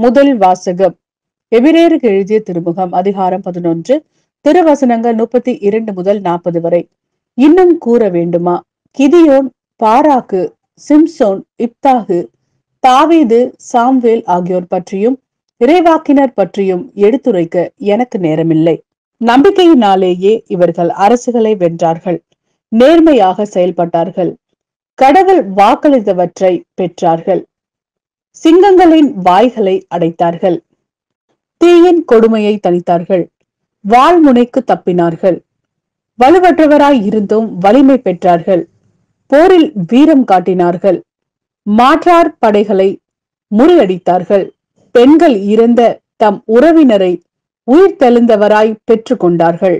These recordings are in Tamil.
முதல் வாசகம். எபிரேயருக்கு எழுதிய திருமுகம் அதிகாரம் 11 திருவசனங்கள் 32 முதல் 40 வரை. இன்னும் கூற வேண்டுமா? கிதியோன், பாராக்கு, சிம்சோன், இப்தாகு, தாவீது, சாம்வேல் ஆகியோர் பற்றியும் இறைவாக்கினர் பற்றியும் எடுத்துரைக்க எனக்கு நேரமில்லை. நம்பிக்கையினாலேயே இவர்கள் அரசுகளை வென்றார்கள், நேர்மையாக செயல்பட்டார்கள், கடவுள் வாக்களித்தவற்றை பெற்றார்கள், சிங்கங்களின் வாய்களை அடைத்தார்கள், தீயின் கொடுமையை தணித்தார்கள், வாழ்முனைக்கு தப்பினார்கள், வலுவற்றவராய் இருந்தும் வலிமை பெற்றார்கள், போரில் வீரம் காட்டினார்கள், மாற்றார் படைகளை முறியடித்தார்கள், பெண்கள் இறந்த தம் உறவினரை உயிர்த்தெழுந்தவராய் பெற்று கொண்டார்கள்.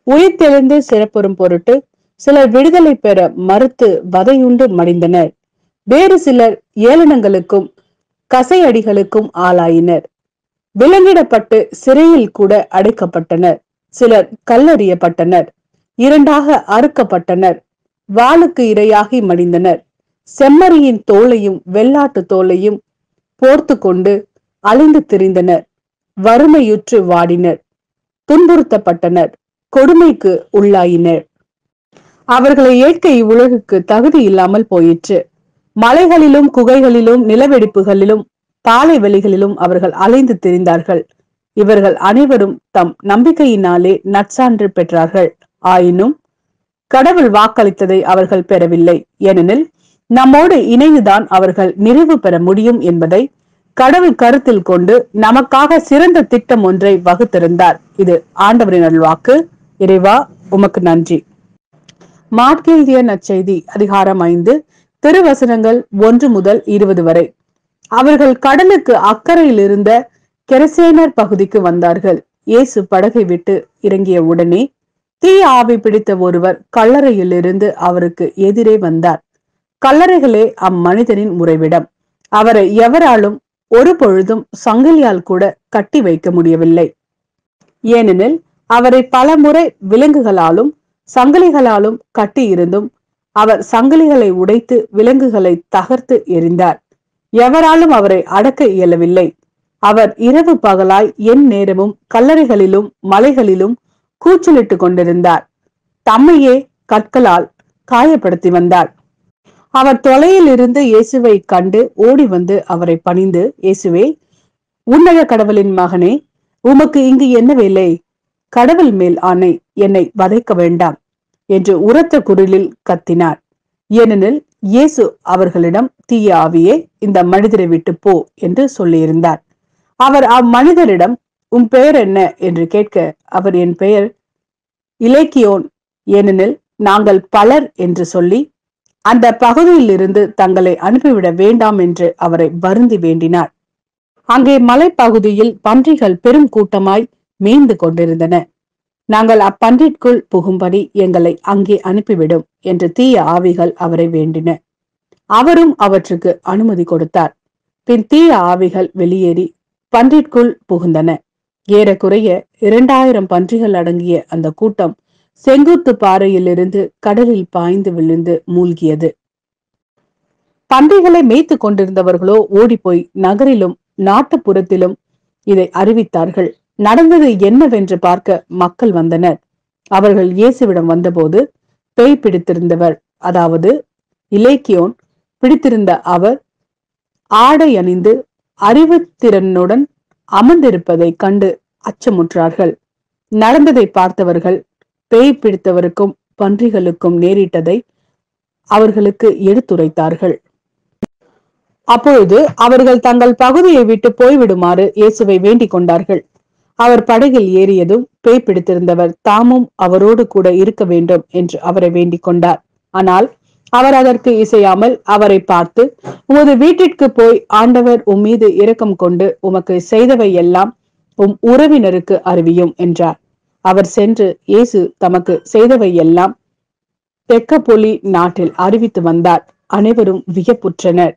உயிர்த்தெழுந்து சிறப்புறும் பொருட்டு சிலர் விடுதலை பெற மறுத்து வதையுண்டு மடிந்தனர். வேறு சிலர் ஏளனங்களுக்கும் கசையடிகளுக்கும் ஆளாயினர். விலங்கிடப்பட்டு சிறையில் கூட அடைக்கப்பட்டனர். சிலர் கல்லறியப்பட்டனர், இரண்டாக அறுக்கப்பட்டனர், வாளுக்கு இரையாகி மடிந்தனர். செம்மறியின் தோலையும் வெள்ளாட்டு தோலையும் போர்த்து கொண்டு அலைந்து திரிந்தனர். வறுமையுற்று வாடினர், துன்புறுத்தப்பட்டனர், கொடுமைக்கு உள்ளாயினர். அவர்களை ஏற்க இவ்வுலகுக்கு தகுதி இல்லாமல் போயிற்று. மலைகளிலும் குகைகளிலும் நிலவெடிப்புகளிலும் பாலை வெளிகளிலும் அவர்கள் அலைந்து திரிந்தார்கள். இவர்கள் அனைவரும் தம் நம்பிக்கையினாலே நற்சான்று பெற்றார்கள். ஆயினும் கடவுள் வாக்களித்ததை அவர்கள் பெறவில்லை. ஏனெனில் நம்மோடு இணைந்துதான் அவர்கள் நிறைவு பெற முடியும் என்பதை கடவுள் கருத்தில் கொண்டு நமக்காக சிறந்த திட்டம் ஒன்றை வகுத்திருந்தார். இது ஆண்டவரின் அருள்வாக்கு. இறைவா, உமக்கு நன்றி. மாற்கெழுதிய நற்செய்தி அதிகாரம் 5 திருவசனங்கள் 1 முதல் 20 வரை. அவர்கள் கடலுக்கு அக்கறையில் இருந்த கெரசேனர் பகுதிக்கு வந்தார்கள். இயேசு படகை விட்டு இறங்கிய உடனே தீய ஆவி பிடித்த ஒருவர் கல்லறையிலிருந்து அவருக்கு எதிரே வந்தார். கல்லறைகளே அம்மனிதனின் உறைவிடம். அவரை எவராலும் ஒரு பொழுதும் சங்கிலியால் கூட கட்டி வைக்க முடியவில்லை. ஏனெனில் அவரை பல முறை விலங்குகளாலும் சங்கிலிகளாலும் கட்டி இருந்தும் அவர் சங்கிலிகளை உடைத்து விலங்குகளை தகர்த்து எறிந்தார். எவராலும் அவரை அடக்க இயலவில்லை. அவர் இரவு பகலாய் என் நேரமும் கல்லறைகளிலும் மலைகளிலும் கூச்சலிட்டு கொண்டிருந்தார். தம்மையே கற்களால் காயப்படுத்தி வந்தார். அவர் தொலையில் இருந்து இயேசுவை கண்டு ஓடி வந்து அவரை பணிந்து, இயேசுவே, உன்னத கடவுளின் மகனே, உமக்கு இங்கு என்ன வேலை? கடவுள் மேல் ஆணை, என்னை வதைக்க வேண்டாம் என்று உரத்த குரலில் கத்தினார். ஏனெனில் இயேசு அவர்களிடம், தீய ஆவியே, இந்த மனிதரை விட்டு போ என்று சொல்லியிருந்தார். அவர் அம்மனிதரிடம், உன் பெயர் என்ன என்று கேட்க, அவர், என் பெயர் இலேக்கியோன், ஏனெனில் நாங்கள் பலர் என்று சொல்லி அந்த பகுதியில் இருந்து தங்களை அனுப்பிவிட வேண்டாம் என்று அவரை வருந்தி வேண்டினார். அங்கே மலைப்பகுதியில் பன்றிகள் பெரும் கூட்டமாய் மேய்ந்து கொண்டிருந்தன. நாங்கள் அப்பன்றிற்குள் புகும்படி எங்களை அங்கே அனுப்பிவிடும் என்று தீய ஆவிகள் அவரை வேண்டின. அவரும் அவற்றுக்கு அனுமதி கொடுத்தார். பின் தீய ஆவிகள் வெளியேறி பன்றிற்குள் புகுந்தன. ஏறக்குறைய 2000 பன்றிகள் அடங்கிய அந்த கூட்டம் செங்குத்து பாறையிலிருந்து கடலில் பாய்ந்து விழுந்து மூழ்கியது. பன்றிகளை மேய்த்து கொண்டிருந்தவர்களோ ஓடிப்போய் நகரிலும் நாட்டுப்புறத்திலும் இதை அறிவித்தார்கள். நடந்தது என்னவென்று பார்க்க மக்கள் வந்தனர். அவர்கள் இயேசுவிடம் வந்தபோது பேய் பிடித்திருந்தவர், அதாவது இலேக்கியோன் பிடித்திருந்த அவர் ஆடை அணிந்து அறிவுத்திறனுடன் அமர்ந்திருப்பதை கண்டு அச்சமுற்றார்கள். நடந்ததை பார்த்தவர்கள் பேய் பிடித்தவருக்கும் பன்றிகளுக்கும் நேரிட்டதை அவர்களுக்கு எடுத்துரைத்தார்கள். அப்பொழுது அவர்கள் தங்கள் பகுதியை விட்டு போய்விடுமாறு இயேசுவை வேண்டிக் கொண்டார்கள். அவர் படகில் ஏறியதும் பேய் பிடித்திருந்தவர் தாமும் அவரோடு கூட இருக்க வேண்டும் என்று அவரை வேண்டிக் கொண்டார். ஆனால் அவர் அதற்கு இசையாமல் அவரை பார்த்து, உமது வீட்டிற்கு போய் ஆண்டவர் உம்மீது இரக்கம் கொண்டு உமக்கு செய்தவை எல்லாம் உம் உறவினருக்கு அறிவியும் என்றார். அவர் சென்று இயேசு தமக்கு செய்தவை எல்லாம் தெக்கப்பொலி நாட்டில் அறிவித்து வந்தார். அனைவரும் வியப்புற்றனர்.